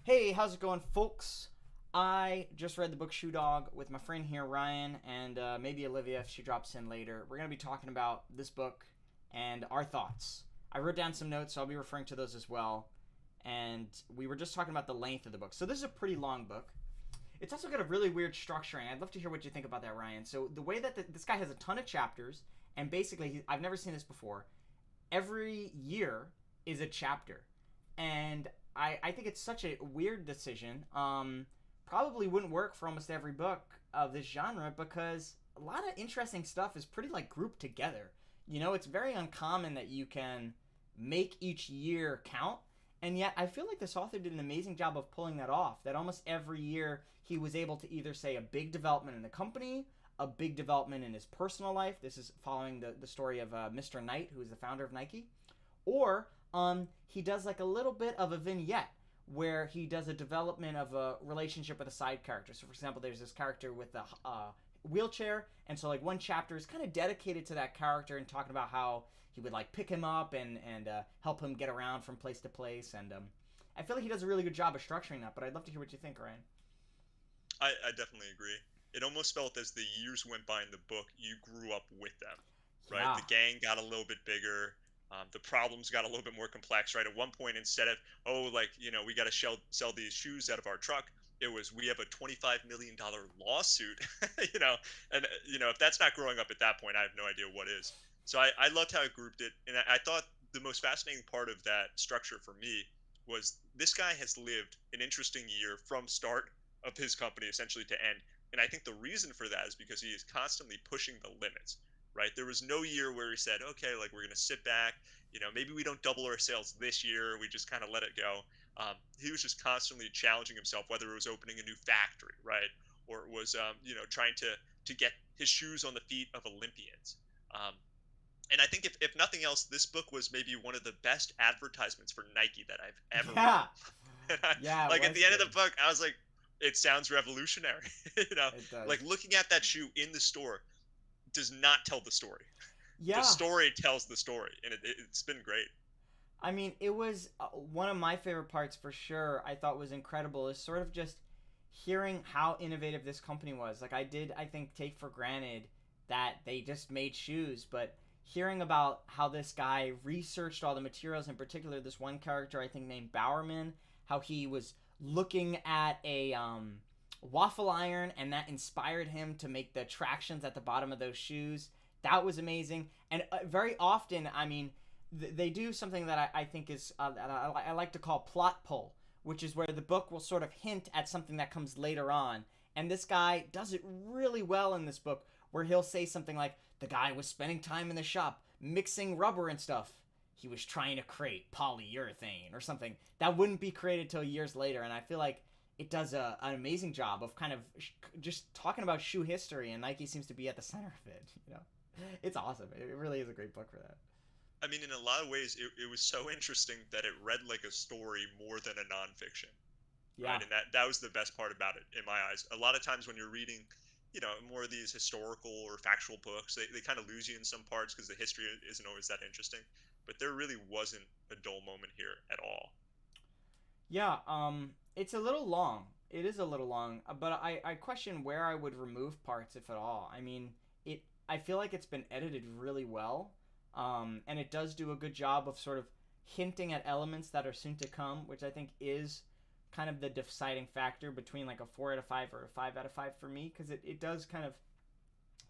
Hey, how's it going, folks? I just read the book Shoe Dog with my friend here, Ryan, and maybe Olivia if she drops in later. We're going to be talking about this book and our thoughts. I wrote down some notes, so I'll be referring to those as well. And we were just talking about the length of the book. So, this is a pretty long book. It's also got a really weird structuring. I'd love to hear what you think about that, Ryan. So, the way that this guy has a ton of chapters, and basically, I've never seen this before. Every year is a chapter, and I think it's such a weird decision. Probably wouldn't work for almost every book of this genre because a lot of interesting stuff is pretty like grouped together. It's very uncommon that you can make each year count. And yet, I feel like this author did an amazing job of pulling that off. That almost every year he was able to either say a big development in the company, a big development in his personal life. This is following the story of Mr. Knight, who is the founder of Nike, or he does like a little bit of a vignette where he does a development of a relationship with a side character. So, for example, there's this character with a wheelchair, and so like one chapter is kind of dedicated to that character and talking about how he would like pick him up and help him get around from place to place. And I feel like he does a really good job of structuring that. But I'd love to hear what you think, Ryan. I definitely agree. It almost felt as the years went by in the book, you grew up with them, right? Yeah. The gang got a little bit bigger. The problems got a little bit more complex, right? At one point, instead of, oh, like, we got to sell these shoes out of our truck, it was, we have a $25 million lawsuit, you know? And, if that's not growing up at that point, I have no idea what is. So I loved how it grouped it. And I thought the most fascinating part of that structure for me was this guy has lived an interesting year from start of his company essentially to end. And I think the reason for that is because he is constantly pushing the limits, right? There was no year where he said, okay, like we're going to sit back, maybe we don't double our sales this year. We just kind of let it go. He was just constantly challenging himself, whether it was opening a new factory, right? Or it was, trying to get his shoes on the feet of Olympians. Um, and I think if nothing else, this book was maybe one of the best advertisements for Nike that I've ever Yeah. read. Yeah, it Like at was the end of the good. book, I was like, it sounds revolutionary. you know, It does. like looking at that shoe in the store does not tell the story. The Yeah. story tells the story, and it's been great. I mean, it was one of my favorite parts for sure. I thought was incredible is sort of just hearing how innovative this company was. Like I think take for granted that they just made shoes, but hearing about how this guy researched all the materials, in particular this one character I think named Bowerman, how he was looking at a waffle iron and that inspired him to make the tractions at the bottom of those shoes. That was amazing. And very often, I mean, they do something that I think is that I like to call plot pull, which is where the book will sort of hint at something that comes later on. And this guy does it really well in this book, where he'll say something like, "The guy was spending time in the shop mixing rubber and stuff. He was trying to create polyurethane or something that wouldn't be created till years later." And I feel like it does an amazing job of kind of just talking about shoe history, and Nike seems to be at the center of it. It's awesome. It really is a great book for that. I mean, in a lot of ways, it was so interesting that it read like a story more than a nonfiction, right? Yeah. And that was the best part about it in my eyes. A lot of times when you're reading, more of these historical or factual books, they kind of lose you in some parts because the history isn't always that interesting. But there really wasn't a dull moment here at all. Yeah, it's a little long. It is a little long, but I question where I would remove parts, if at all. I mean, I feel like it's been edited really well, and it does do a good job of sort of hinting at elements that are soon to come, which I think is kind of the deciding factor between like a 4 out of 5 or a 5 out of 5 for me, because it does kind of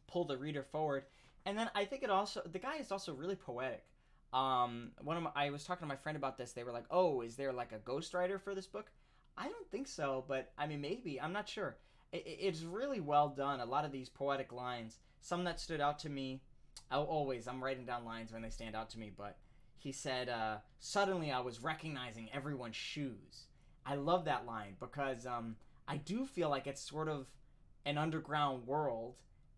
pull the reader forward. And then I think the guy is also really poetic. I was talking to my friend about this. They were like, "Oh, is there like a ghostwriter for this book?" I don't think so, but I mean, maybe. I'm not sure. It's really well done. A lot of these poetic lines. Some that stood out to me. I'm writing down lines when they stand out to me. But he said, "Suddenly, I was recognizing everyone's shoes." I love that line because I do feel like it's sort of an underground world,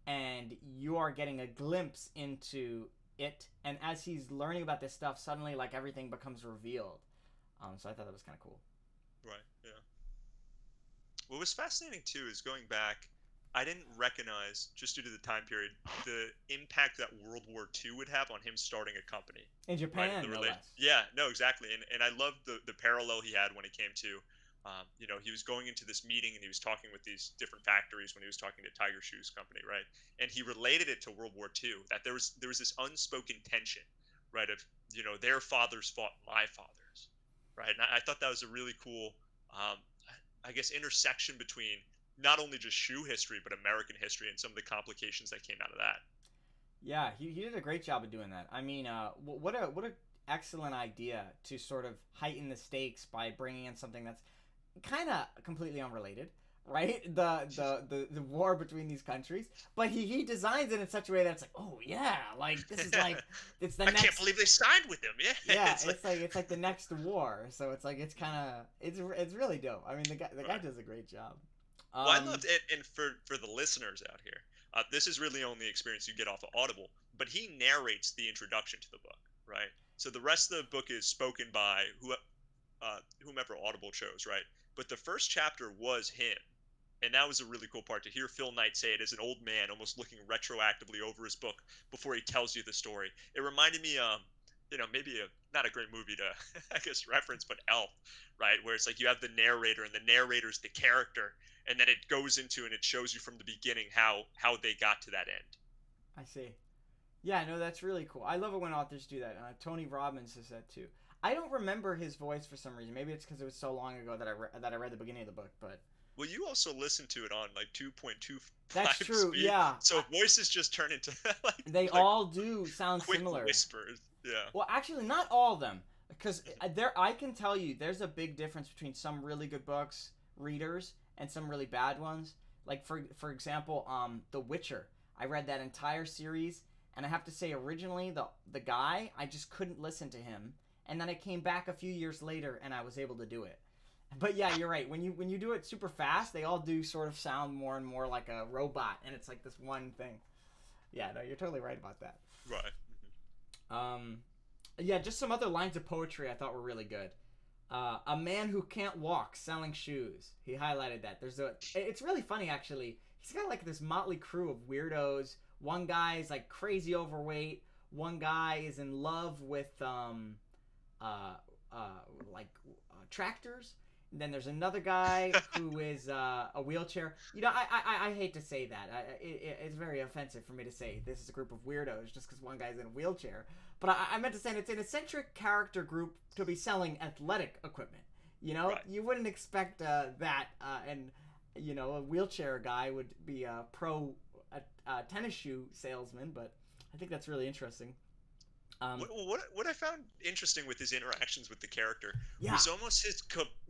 and you are getting a glimpse into it. And as he's learning about this stuff, suddenly like everything becomes revealed. So I thought that was kind of cool. Right. Yeah. What was fascinating too is going back, I didn't recognize, just due to the time period, the impact that World War II would have on him starting a company, In right? And the Japan, no relation. less. Yeah, no, exactly. And I loved the parallel he had when it came to He was going into this meeting and he was talking with these different factories when he was talking to Tiger Shoes Company, right? And he related it to World War II, that there was this unspoken tension, right? Of their fathers fought my fathers, right? And I thought that was a really cool, um, I guess, intersection between not only just shoe history but American history and some of the complications that came out of that. Yeah, he did a great job of doing that. I mean, what a excellent idea to sort of heighten the stakes by bringing in something that's kind of completely unrelated, right? The war between these countries, but he designs it in such a way that it's like, oh yeah, like this is like it's the I can't next. believe they signed with him. Yeah, Yeah, it's like it's like the next war. So it's like it's kind of it's really dope. I mean, the guy right. does a great job. Well, I Um, loved it, and for the listeners out here, this is really only experience you get off of Audible. But he narrates the introduction to the book, right? So the rest of the book is spoken by whomever Audible chose, right? But the first chapter was him, and that was a really cool part to hear Phil Knight say it as an old man, almost looking retroactively over his book before he tells you the story. It reminded me, maybe not a great movie to, I guess, reference, but Elf, right? Where it's like you have the narrator, and the narrator's the character, and then it goes into and it shows you from the beginning how they got to that end. I see. Yeah, no, that's really cool. I love it when authors do that. Tony Robbins does that too. I don't remember his voice for some reason. Maybe it's because it was so long ago that I read the beginning of the book. But Well, you also listen to it on like 2.25 that's true. speed, Yeah, so voices just turn into like they like all do sound quick similar. whispers. Yeah. Well, actually, not all of them, because there I can tell you there's a big difference between some really good books readers and some really bad ones. Like for example, The Witcher. I read that entire series, and I have to say, originally the guy I just couldn't listen to him, and then I came back a few years later and I was able to do it. But yeah, you're right. When you do it super fast, they all do sort of sound more and more like a robot, and it's like this one thing. Yeah, no, you're totally right about that. Right. Um, yeah, just some other lines of poetry I thought were really good. A man who can't walk selling shoes. He highlighted that. It's really funny actually. He's got like this motley crew of weirdos. One guy is like crazy overweight. One guy is in love with uh, like tractors. And then there's another guy who is a wheelchair. I hate to say that. It's very offensive for me to say this is a group of weirdos just because one guy's in a wheelchair. But I meant to say it's an eccentric character group to be selling athletic equipment. Right. You wouldn't expect that, and a wheelchair guy would be a pro tennis shoe salesman. But I think that's really interesting. What I found interesting with his interactions with the character Yeah, was almost his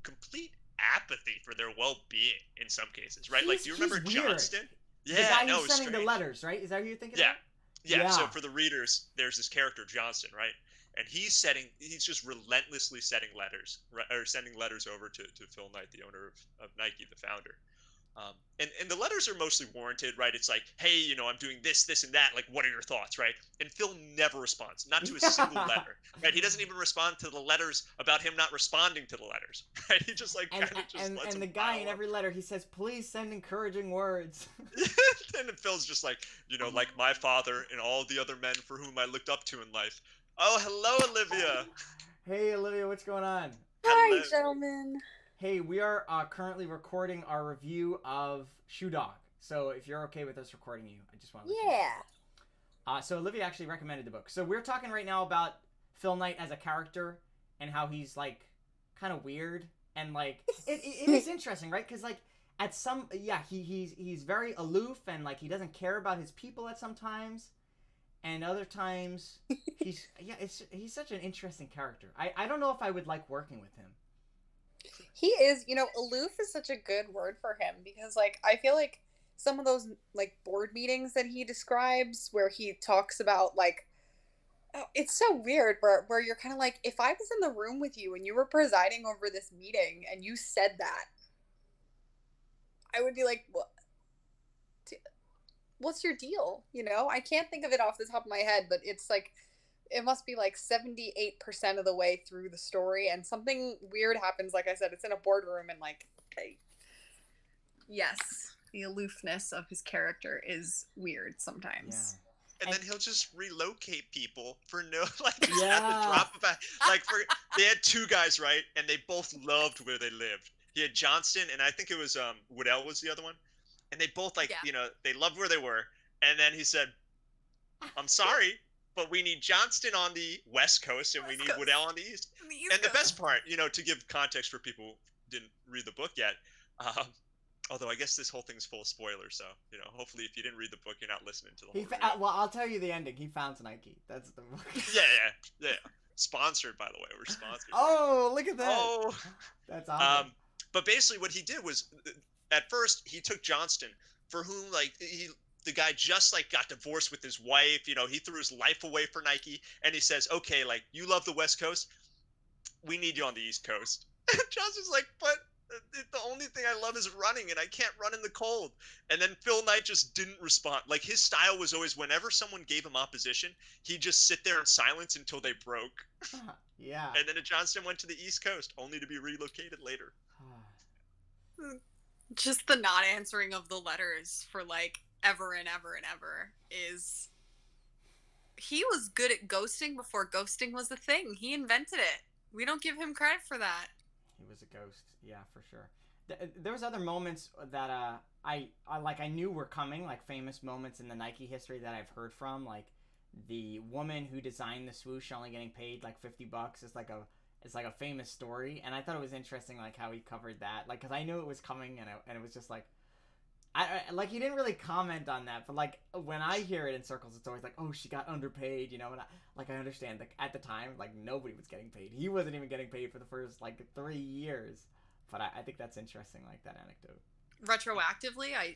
complete apathy for their well-being in some cases, right? Like, do you he's remember weird. Johnston? The Yeah, guy no, it who's was sending the strange. letters, right? Is that who you're thinking Yeah, about? yeah. So Yeah. for the readers, there's this character Johnston, right? And he's just relentlessly setting letters, right, or sending letters over to Phil Knight, the owner of Nike, the founder. And the letters are mostly warranted, right? It's like, hey, I'm doing this, this, and that. Like, what are your thoughts, right? And Phil never responds, not to a single Yeah. letter, right? He doesn't even respond to the letters about him not responding to the letters, right? He just like and kind of just and lets and them the guy pile in up. every letter he says, "Please send encouraging words." And then Phil's just like, like my father and all the other men for whom I looked up to in life. Oh, hello, Olivia. Hey, Olivia, what's going on? Hi, Hello. gentlemen. Hey, we are currently recording our review of Shoe Dog. So if you're okay with us recording you, I just want to let you know. Yeah. So Olivia actually recommended the book. So we're talking right now about Phil Knight as a character and how he's like kind of weird and like it is interesting, right? Because like at some he's very aloof and like he doesn't care about his people at sometimes, and other times he's such an interesting character. I don't know if I would like working with him. He is, aloof is such a good word for him because, like, I feel like some of those, like, board meetings that he describes where he talks about, like, oh, it's so weird where you're kind of like, if I was in the room with you and you were presiding over this meeting and you said that, I would be like, what's your deal? I can't think of it off the top of my head, but it's like, it must be like 78% of the way through the story and something weird happens. Like I said, it's in a boardroom and like, yes, the aloofness of his character is weird sometimes. And then he'll just relocate people for no like at the Yeah. drop of a like for they had two guys, right? And they both loved where they lived. He had Johnston, and I think it was Woodell was the other one, and they both like Yeah. they loved where they were, and then he said, "I'm sorry, but we need Johnston on the West Coast, and we West need Coast. Woodell on the East." On the East And the Coast. best part, to give context for people who didn't read the book yet, um, although I guess this whole thing's full of spoilers, so hopefully if you didn't read the book, you're not listening to the whole review. Well, I'll tell you the ending. He founds Nike. That's the book. Yeah. Sponsored, by the way. We're sponsored. Oh, look at that. Oh. That's awesome. But basically what he did was, at first he took Johnston, for whom the guy just like got divorced with his wife. He threw his life away for Nike, and he says, "Okay, like you love the West Coast, we need you on the East Coast." Johnston's like, "But the only thing I love is running, and I can't run in the cold." And then Phil Knight just didn't respond. Like his style was always, whenever someone gave him opposition, he'd just sit there in silence until they broke. Yeah. And then Johnston went to the East Coast, only to be relocated later. Just the not answering of the letters for like ever and ever and ever is. He was good at ghosting before ghosting was a thing. He invented it. We don't give him credit for that. He was a ghost. Yeah, for sure. There was other moments that I knew were coming, like famous moments in the Nike history that I've heard from, like the woman who designed the swoosh only getting paid like $50. It's like a famous story, and I thought it was interesting, like how he covered that, like because I knew it was coming, and it was just like. Like he didn't really comment on that, but like when I hear it in circles, it's always like, oh, she got underpaid, and I understand that at the time, like nobody was getting paid. He wasn't even getting paid for the first like 3 years, but I think that's interesting, like that anecdote. Retroactively,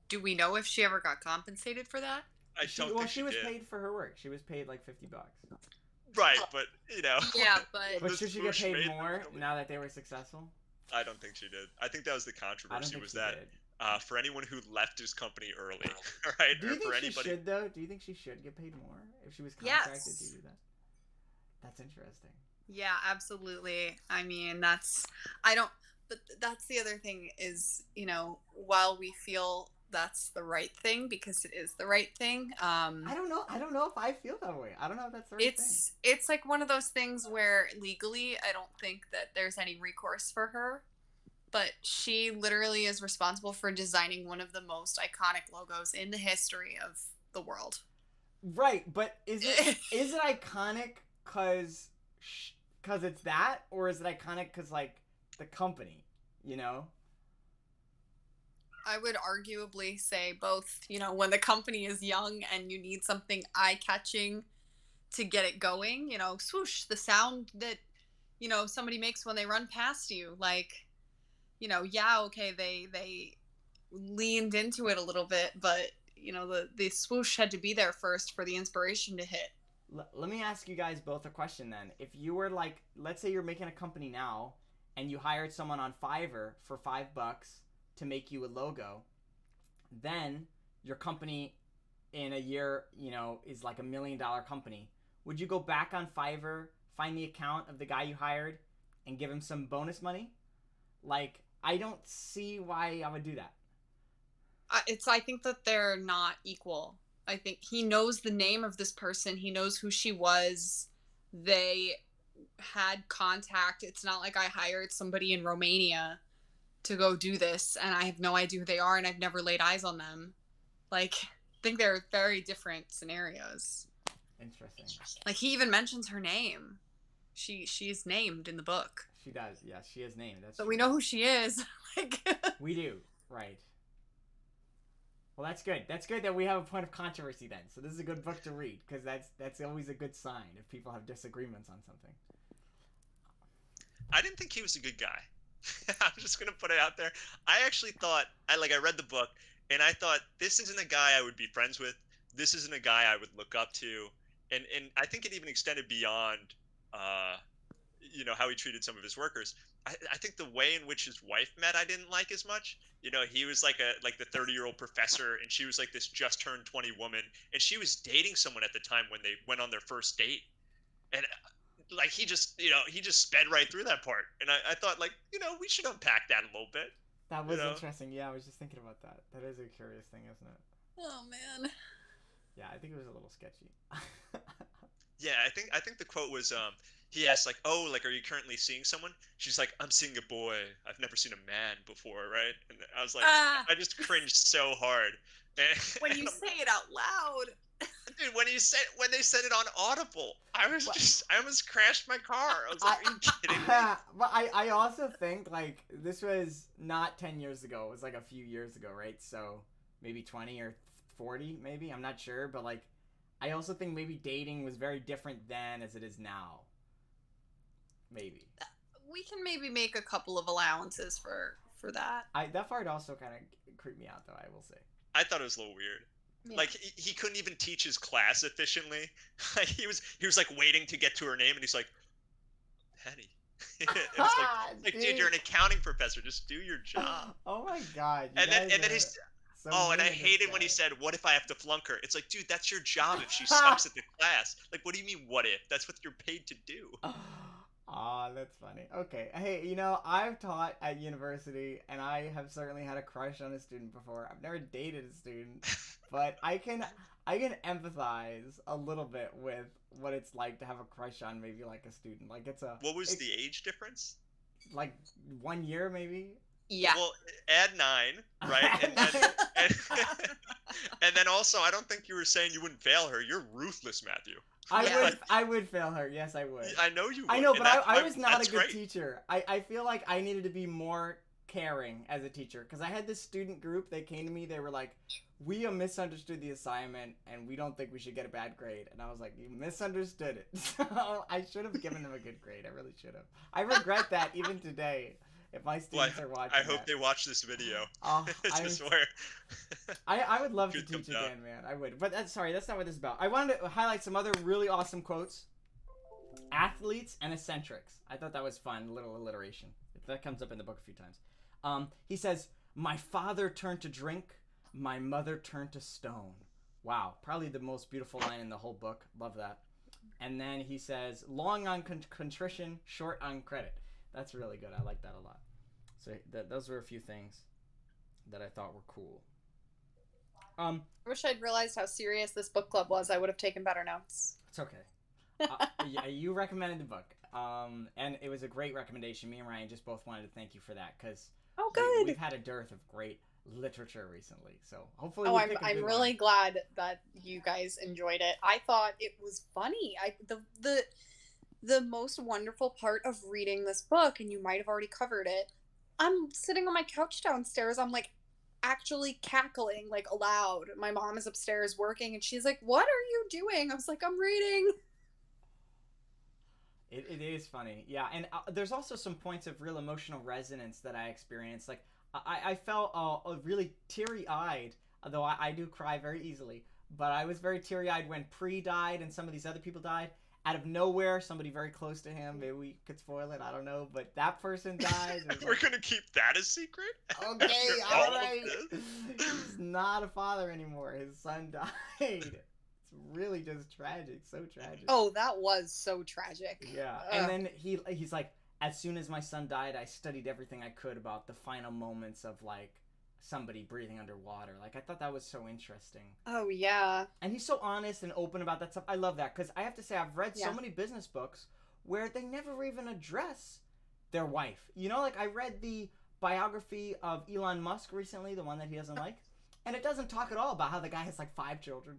do we know if she ever got compensated for that? She was paid for her work. She was paid like $50. Right, but Yeah, but should she get paid more now that they were successful? I don't think she did. I think that was the controversy. Was that did. For anyone who left his company early, right? Do you think she should though? Do you think she should get paid more if she was contracted to do that? That's interesting. Yeah, absolutely. I mean, but that's the other thing is, while we feel that's the right thing because it is the right thing. I don't know if I feel that way. I don't know if that's the right thing. It's like one of those things where legally I don't think that there's any recourse for her. But she literally is responsible for designing one of the most iconic logos in the history of the world. Right, but is it iconic because it's that, or is it iconic because like the company, I would arguably say both. When the company is young and you need something eye-catching to get it going, swoosh, the sound that somebody makes when they run past you, like. Okay, they leaned into it a little bit, but the swoosh had to be there first for the inspiration to hit. Let me ask you guys both a question then. If you were like, let's say you're making a company now, and you hired someone on Fiverr for $5 to make you a logo, then your company in a year, is like $1 million company. Would you go back on Fiverr, find the account of the guy you hired, and give him some bonus money? Like, I don't see why I would do that. I think that they're not equal. I think he knows the name of this person. He knows who she was. They had contact. It's not like I hired somebody in Romania to go do this, and I have no idea who they are, and I've never laid eyes on them. Like, I think they're very different scenarios. Interesting. Like, he even mentions her name. She's named in the book. She does, yes. She is named. So we know who she is. We do, right. Well, that's good. That's good that we have a point of controversy then. So this is a good book to read, because that's always a good sign if people have disagreements on something. I didn't think he was a good guy. I'm just going to put it out there. I actually thought, I read the book, and I thought, this isn't a guy I would be friends with. This isn't a guy I would look up to. And I think it even extended beyond how he treated some of his workers. I think the way in which his wife met, I didn't like as much. He was like the 30-year-old professor, and she was like this just turned 20 woman, and she was dating someone at the time when they went on their first date, and like he just sped right through that part, and I thought we should unpack that a little bit. That was interesting. Yeah, I was just thinking about that. That is a curious thing, isn't it? Oh man. Yeah, I think it was a little sketchy. Yeah, I think the quote was he asked like, "Oh, like, are you currently seeing someone?" She's like, "I'm seeing a boy. I've never seen a man before, right?" And I was like, Ah, I just cringed so hard. And, when you and say it out loud. dude, when they said it on Audible, What? I almost crashed my car. I was like, I, "Are you kidding me?" but I also think like this was not 10 years ago. It was like a few years ago, right? So maybe 20 or 40, maybe. I'm not sure, but like I also think maybe dating was very different then as it is now. Maybe. We can maybe make a couple of allowances for that. That part also kind of creeped me out though, I will say. I thought it was a little weird. Yeah. Like he couldn't even teach his class efficiently. Like he was like waiting to get to her name, and he's like, "Penny." And it's like, dude, you're an accounting professor. Just do your job. Oh my god. You And then guys are he's so oh, and I mean to this hated when he guy. said, "What if I have to flunk her?" It's like, dude, that's your job if she sucks at the class. Like, what do you mean, what if? That's what you're paid to do. Aw, that's funny. Okay, hey, you know, I've taught at university, and I have certainly had a crush on a student before. I've never dated a student, but I can empathize a little bit with what it's like to have a crush on maybe like a student. Like What was it's the age difference? like 1 year maybe. Yeah. Well, add 9, right? And and then also, I don't think you were saying you wouldn't fail her. You're ruthless, Matthew. Yeah. I would fail her. Yes, I would. I know you would. I know, and but that's I why- was not that's a good great. teacher. I feel like I needed to be more caring as a teacher because I had this student group. They came to me. They were like, "We misunderstood the assignment, and we don't think we should get a bad grade." And I was like, "You misunderstood it." So I should have given them a good grade. I really should have. I regret that even today. If my Well, students are watching, I hope that. they watch this video. Oh, I swear. I would love to Good thumbs teach up. again, man. I would. But that's sorry, that's not what this is about. I wanted to highlight some other really awesome quotes. Athletes and eccentrics. I thought that was fun. Little alliteration. That comes up in the book a few times. He says, "My father turned to drink. My mother turned to stone." Wow, probably the most beautiful line in the whole book. Love that. And then he says, "Long on contrition, short on credit." That's really good. I like that a lot. So those were a few things that I thought were cool. I wish I'd realized how serious this book club was. I would have taken better notes. It's okay. Yeah, you recommended the book, and it was a great recommendation. Me and Ryan just both wanted to thank you for that because Oh, good. we've had a dearth of great literature recently. So hopefully, Oh, we'll I'm pick a I'm good really one. glad that you guys enjoyed it. I thought it was funny. The most wonderful part of reading this book, and you might have already covered it. I'm sitting on my couch downstairs. I'm like actually cackling like aloud. My mom is upstairs working, and she's like, "What are you doing?" I was like, "I'm reading." It is funny, yeah. And there's also some points of real emotional resonance that I experienced. Like I felt really teary eyed, although I do cry very easily. But I was very teary eyed when Pre died and some of these other people died. Out of nowhere, somebody very close to him. Maybe we could spoil it. I don't know, but that person died. It was We're like, gonna keep that a secret. okay, After all of right. this? He's not a father anymore. His son died. It's really just tragic. So tragic. Oh, that was so tragic. Yeah, Ugh. and then he's like, as soon as my son died, I studied everything I could about the final moments of like somebody breathing underwater. Like I thought that was so interesting, Oh yeah. and he's so honest and open about that stuff. I love that because I have to say I've read so Yeah. many business books where they never even address their wife. You know, like I read the biography of Elon Musk recently, the one that he doesn't like, and it doesn't talk at all about how the guy has like 5 children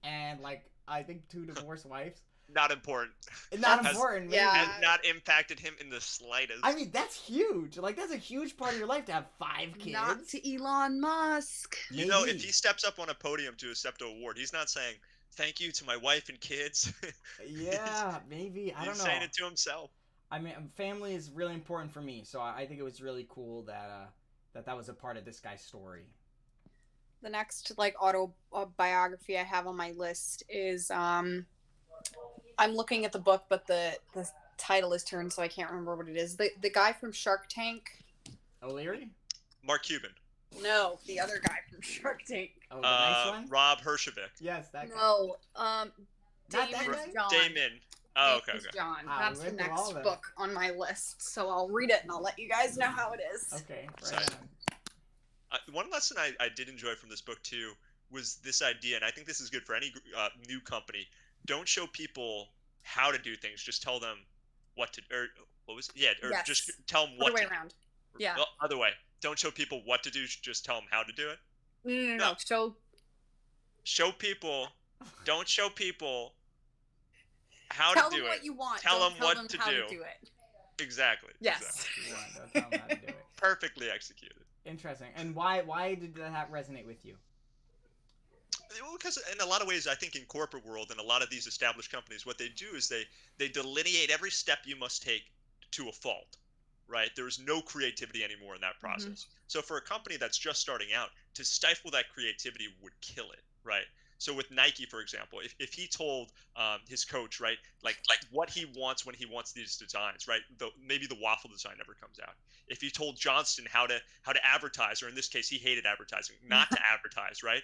and like I think 2 divorced wives. Not important. Not Has- important. Maybe. Yeah. Has not impacted him in the slightest. I mean, that's huge. Like, that's a huge part of your life to have 5 kids. Not to Elon Musk. you know, Maybe. if he steps up on a podium to accept an award, he's not saying thank you to my wife and kids. Yeah, maybe. I don't He's know. saying it to himself. I mean, family is really important for me, so I think it was really cool that that was a part of this guy's story. The next like autobiography I have on my list is I'm looking at the book, but the title is turned, so I can't remember what it is. The guy from Shark Tank. O'Leary? Mark Cuban. No, the other guy from Shark Tank. Oh, the nice one? Rob Hershevik. Yes, that guy. No, Not that Damon guy? John. Damon. Oh, okay, Damon's okay. John. Wow, That's we the went through all next of them. book on my list, so I'll read it and I'll let you guys know how it is. Okay, Sorry. right on. One lesson I did enjoy from this book too was this idea, and I think this is good for any new company. Don't show people how to do things; just tell them what to, or what was it? Yeah, or just Yes. tell them Other what way to do. around. Yeah. Oh, other way. Don't show people what to do. Just tell them how to do it. No, no, no, No, no. So show people. Don't show people how to tell them do it. what you want. Tell Don't them tell what them to how to do. do it. Exactly. Yes. Exactly. You want, don't tell them how to do it. Perfectly executed. Interesting. And why did that resonate with you? Well, because in a lot of ways, I think in corporate world and a lot of these established companies, what they do is they delineate every step you must take to a fault, right? There's no creativity anymore in that Hmm. process. So for a company that's just starting out, to stifle that creativity would kill it, right? So with Nike, for example, if he told his coach, right, like what he wants when he wants these designs, right, maybe the waffle design never comes out. If he told Johnston how to advertise, or in this case, he hated advertising, not to advertise, right?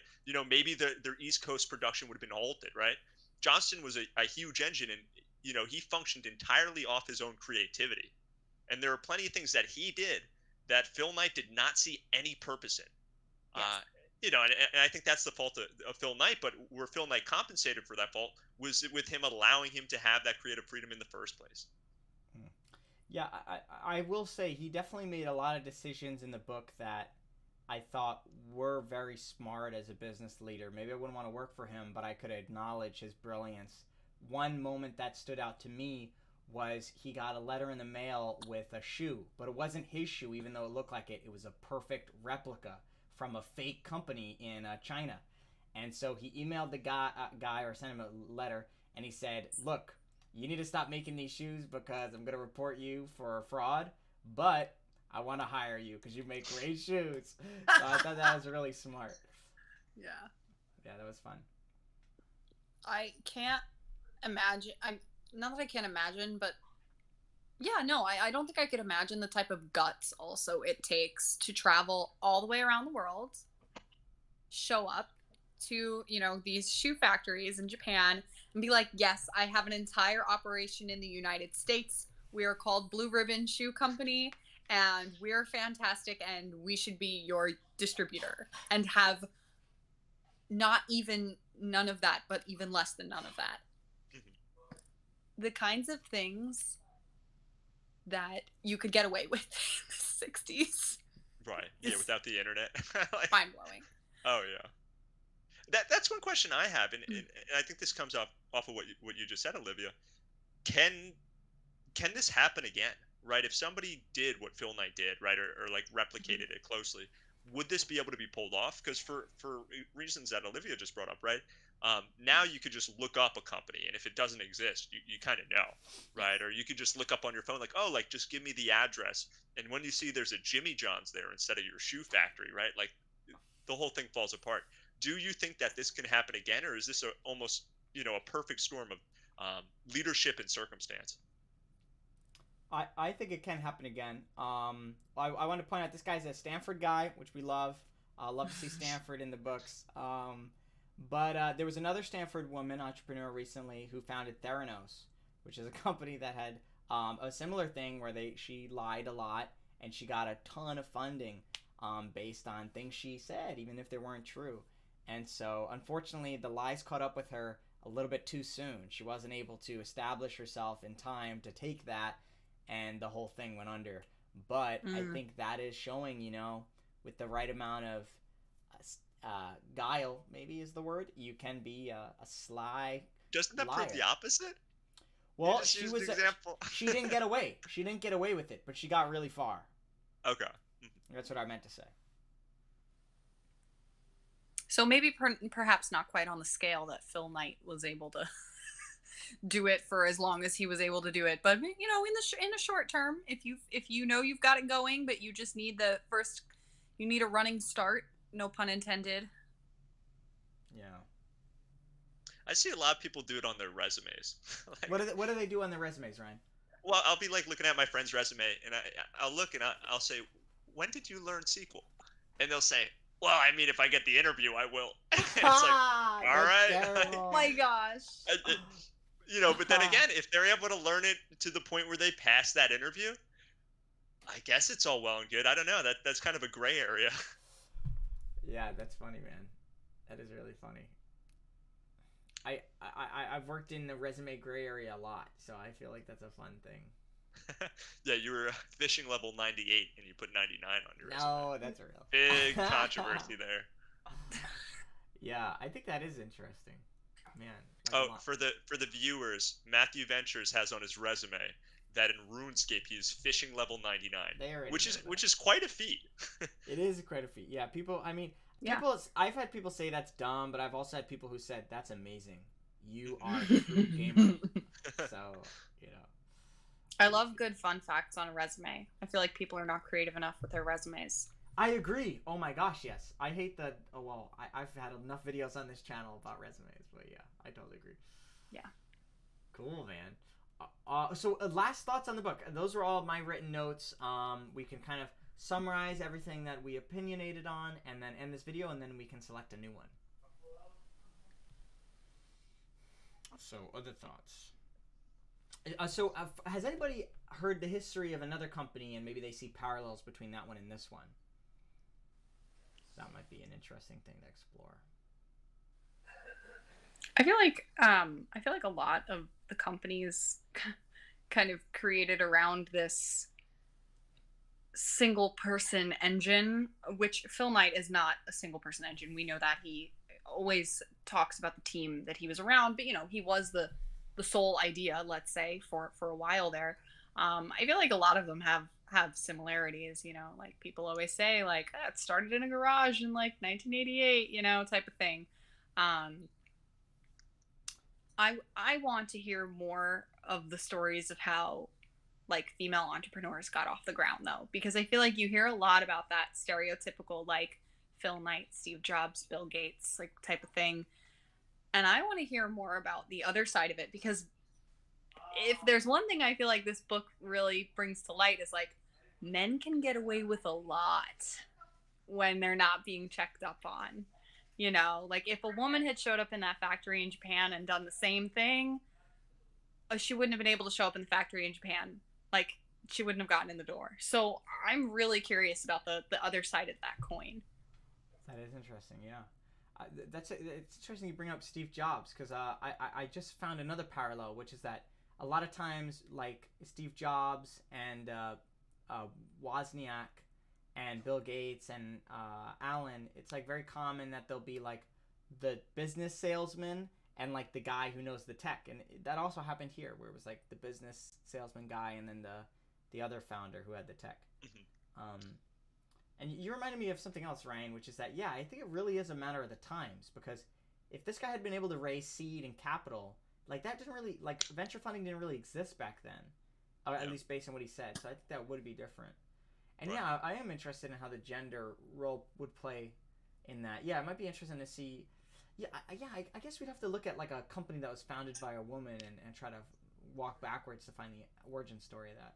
Maybe their East Coast production would have been halted, right? Johnston was a huge engine, and he functioned entirely off his own creativity. And there are plenty of things that he did that Phil Knight did not see any purpose in. Yes. Uh, and I think that's the fault of Phil Knight. But where Phil Knight compensated for that fault was with him allowing him to have that creative freedom in the first place. Yeah, I will say he definitely made a lot of decisions in the book that I thought were very smart as a business leader. Maybe I wouldn't want to work for him, but I could acknowledge his brilliance. One moment that stood out to me was he got a letter in the mail with a shoe, but it wasn't his shoe, even though it looked like it. It was a perfect replica from a fake company in China. And so he emailed the guy or sent him a letter, and he said, "Look, you need to stop making these shoes because I'm gonna report you for fraud, but I want to hire you because you make great shoes." So I thought that was really smart. Yeah. Yeah, that was fun. I can't imagine. I Not that I can't imagine, but yeah, no, I don't think I could imagine the type of guts also it takes to travel all the way around the world, show up to, these shoe factories in Japan and be like, yes, I have an entire operation in the United States. We are called Blue Ribbon Shoe Company and we're fantastic and we should be your distributor, and have not even none of that, but even less than none of that. The kinds of things that you could get away with in the 60s. Right. Yeah, without the internet. Mind blowing. Oh yeah. That's one question I have, and I think this comes off of what you just said, Olivia. Can can this happen again? Right? If somebody did what Phil Knight did, right, or like replicated it closely, would this be able to be pulled off? Because for reasons that Olivia just brought up, right? Now you could just look up a company, and if it doesn't exist, you kind of know, right? Or you could just look up on your phone, like, oh, like just give me the address, and when you see there's a Jimmy John's there instead of your shoe factory, right? Like the whole thing falls apart. Do you think that this can happen again, or is this almost a perfect storm of leadership and circumstance? I think it can happen again. I want to point out this guy's a Stanford guy, which we love. Love to see Stanford in the books. But there was another Stanford woman entrepreneur recently who founded Theranos, which is a company that had a similar thing where she lied a lot and she got a ton of funding based on things she said, even if they weren't true. And so, unfortunately, the lies caught up with her a little bit too soon. She wasn't able to establish herself in time to take that, and the whole thing went under. But I think that is showing, with the right amount of guile, maybe is the word, you can be a sly Doesn't that liar. prove the opposite? Well, She was an example. she didn't get away. She didn't get away with it, but she got really far. Okay. That's what I meant to say. So maybe perhaps not quite on the scale that Phil Knight was able to do it for as long as he was able to do it, but in the short term, if you've got it going, but you just need you need a running start, no pun intended. Yeah. I see a lot of people do it on their resumes. Like, What do they do on their resumes, Ryan? well, I'll be like looking at my friend's resume, and I'll look and I'll say, "When did you learn SQL?" And they'll say, "Well, I mean, if I get the interview, I will." It's like, all right. Oh my gosh. But then again, if they're able to learn it to the point where they pass that interview, I guess it's all well and good. I don't know. That's kind of a gray area. Yeah, that's funny, man. That is really funny. I've worked in the resume gray area a lot, so I feel like that's a fun thing. Yeah, you were fishing level 98 and you put 99 on your resume. No, that's real. Big controversy there. Yeah, I think that is interesting. Man, like a Oh, lot. for the viewers, Matthew Ventures has on his resume that in RuneScape he's fishing level 99, They already which know is that. which is quite a feat. It is quite a feat. Yeah, people. I mean, Yeah. people. I've had people say that's dumb, but I've also had people who said that's amazing. You are a true gamer. So you know. I love good fun facts on a resume. I feel like people are not creative enough with their resumes. I agree. Oh my gosh, yes. I hate that. Oh well, I've had enough videos on this channel about resumes, but yeah, I totally agree. Yeah. Cool, man. So last thoughts on the book. Those were all my written notes. We can kind of summarize everything that we opinionated on, and then end this video, and then we can select a new one. So other thoughts. Has anybody heard the history of another company, and maybe they see parallels between that one and this one? That might be an interesting thing to explore. I feel like a lot of the companies kind of created around this single person engine, which Phil Knight is not a single person engine. We know that. He always talks about the team that he was around, but he was the sole idea, let's say, for a while there. I feel like a lot of them have similarities, like people always say, like, it started in a garage in like 1988, type of thing. I want to hear more of the stories of how like female entrepreneurs got off the ground, though, because I feel like you hear a lot about that stereotypical like Phil Knight, Steve Jobs, Bill Gates like type of thing. And I want to hear more about the other side of it, because if there's one thing I feel like this book really brings to light is like men can get away with a lot when they're not being checked up on. Like if a woman had showed up in that factory in Japan and done the same thing, she wouldn't have been able to show up in the factory in Japan. Like she wouldn't have gotten in the door. So I'm really curious about the other side of that coin. That is interesting, yeah. It's interesting you bring up Steve Jobs, because I just found another parallel, which is that a lot of times, like Steve Jobs and Wozniak and Bill Gates and Allen, it's like very common that they'll be like the business salesman and like the guy who knows the tech, and that also happened here, where it was like the business salesman guy and then the other founder who had the tech. Mm-hmm. And you reminded me of something else, Ryan, which is that, yeah, I think it really is a matter of the times, because if this guy had been able to raise seed and capital, like that didn't really, like venture funding didn't really exist back then, at least based on what he said. So I think that would be different. And Right. yeah, I am interested in how the gender role would play in that. Yeah, it might be interesting to see. Yeah, I guess we'd have to look at like a company that was founded by a woman and try to walk backwards to find the origin story of that.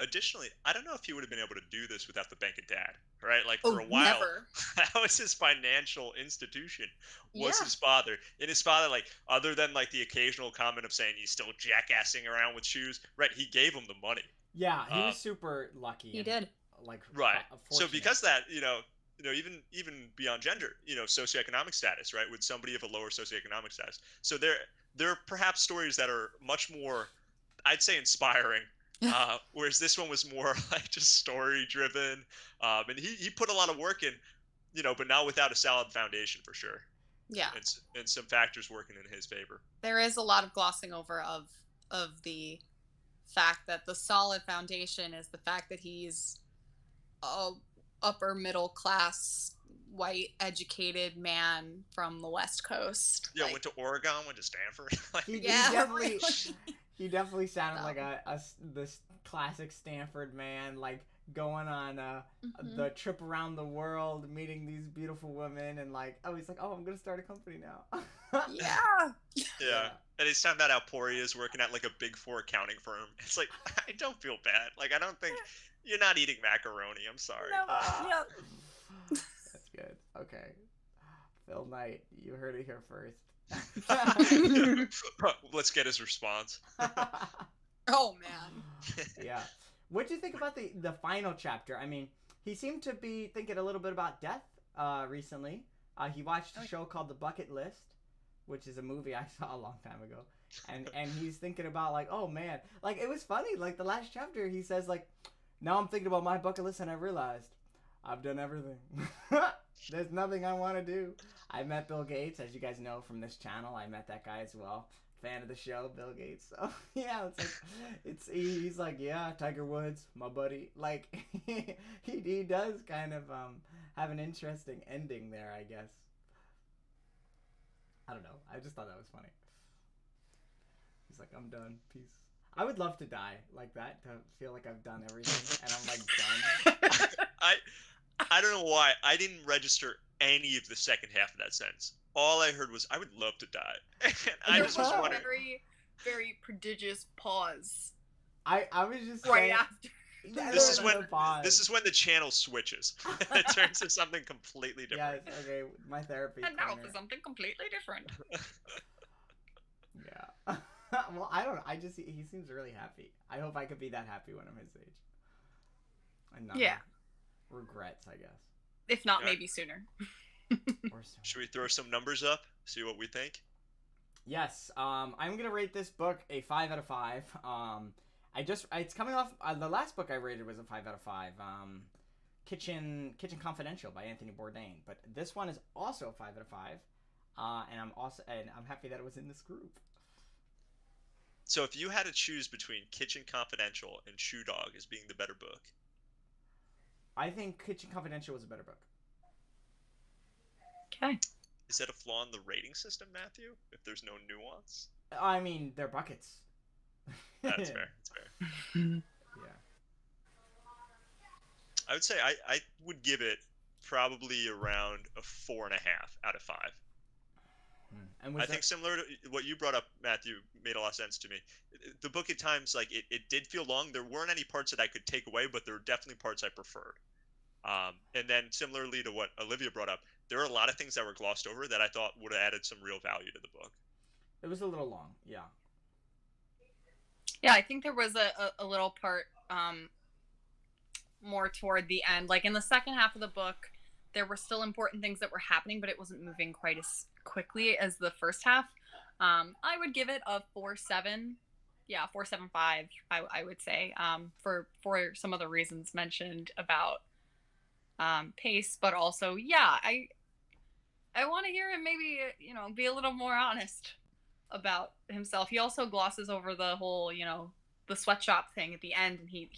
Additionally, I don't know if he would have been able to do this without the bank of dad, right? Like for a while, Never. that was his financial institution, was Yeah. his father. And his father, like, other than like the occasional comment of saying he's still jackassing around with shoes, right? He gave him the money. Yeah, he was super lucky. He and, did. Like Right. So fortunate. because that, even beyond gender, socioeconomic status, right? With somebody of a lower socioeconomic status. So there are perhaps stories that are much more, I'd say, inspiring. Whereas this one was more like just story driven. And he put a lot of work in, but not without a solid foundation for sure. Yeah. And some factors working in his favor. There is a lot of glossing over of the fact that the solid foundation is the fact that he's a upper middle class white educated man from the West Coast. Yeah, went to Oregon, went to Stanford. He Yeah, definitely really. he definitely sounded No. like this classic Stanford man, like going on Mhm. the trip around the world, meeting these beautiful women, and like, he's like, I'm gonna start a company now. Yeah. Yeah. And he's talking about how poor he is working at like a big four accounting firm. It's like, I don't feel bad. Like, I don't think you're not eating macaroni. I'm sorry. No, yeah. That's good. Okay, Phil Knight, you heard it here first. Let's get his response. Oh man. Yeah. What do you think about the final chapter? I mean, he seemed to be thinking a little bit about death recently. He watched a show called The Bucket List, which is a movie I saw a long time ago. and he's thinking about like, oh man, like it was funny. Like the last chapter, he says like, now I'm thinking about my bucket list, and I realized I've done everything. There's nothing I want to do. I met Bill Gates, as you guys know from this channel. I met that guy as well. Fan of the show, Bill Gates. So yeah, it's like he's like, yeah, Tiger Woods, my buddy. Like he does kind of have an interesting ending there, I guess. I don't know. I just thought that was funny. He's like, I'm done. Peace. I would love to die like that, to feel like I've done everything and I'm like done. I don't know why I didn't register any of the second half of that sentence. All I heard was, I would love to die. And I There just was was a wondering. very, very prodigious pause I was just right saying, after. This is there when was no pause. This is when the channel switches. It turns to something completely different. Yes, okay, my therapy And now corner. for something completely different. Yeah. Well, I don't know. He seems really happy. I hope I could be that happy when I'm his age. And not Yeah. have regrets, I guess. If not, Yeah. maybe sooner. Or so. Should we throw some numbers up? See what we think? Yes. I'm gonna rate this book a 5 out of 5. It's coming off the last book I rated was a 5 out of 5. Kitchen Confidential by Anthony Bourdain. But this one is also a 5 out of 5. And I'm happy that it was in this group. So if you had to choose between Kitchen Confidential and Shoe Dog as being the better book, I think Kitchen Confidential was a better book. Okay. is that a flaw in the rating system, Matthew? If there's no nuance? I mean, they're buckets. That's fair. That's fair. Yeah. I would say I would give it probably around a 4.5 out of 5. And I think similar to what you brought up, Matthew, made a lot of sense to me. The book at times, like it did feel long. There weren't any parts that I could take away, but there were definitely parts I preferred. And then similarly to what Olivia brought up, there are a lot of things that were glossed over that I thought would have added some real value to the book. it was a little long. Yeah. Yeah, I think there was a little part more toward the end. Like in the second half of the book, there were still important things that were happening, but it wasn't moving quite as quickly as the first half. I would give it a 4.7. Yeah, 4.75, I would say, for some of the reasons mentioned about pace, but also, yeah, I want to hear him maybe, be a little more honest about himself. He also glosses over the whole, the sweatshop thing at the end, and he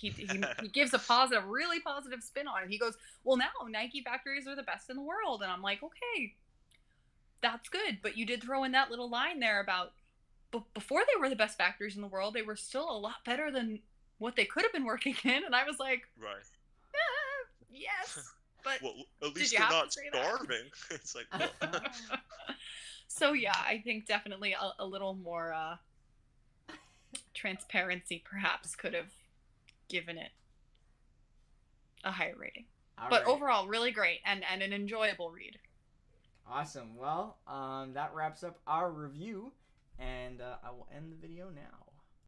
gives a really positive spin on it. He goes, well, now Nike factories are the best in the world, and I'm like, okay, that's good, but you did throw in that little line there about before they were the best factories in the world, they were still a lot better than what they could have been working in, and I was like, Right. yes, but Well, at did least you they're have to not say that? starving. It's like, well, So yeah, I think definitely a little more transparency perhaps could have given it a higher rating. All But right. overall, really great and an enjoyable read. Awesome. Well, that wraps up our review, and I will end the video now.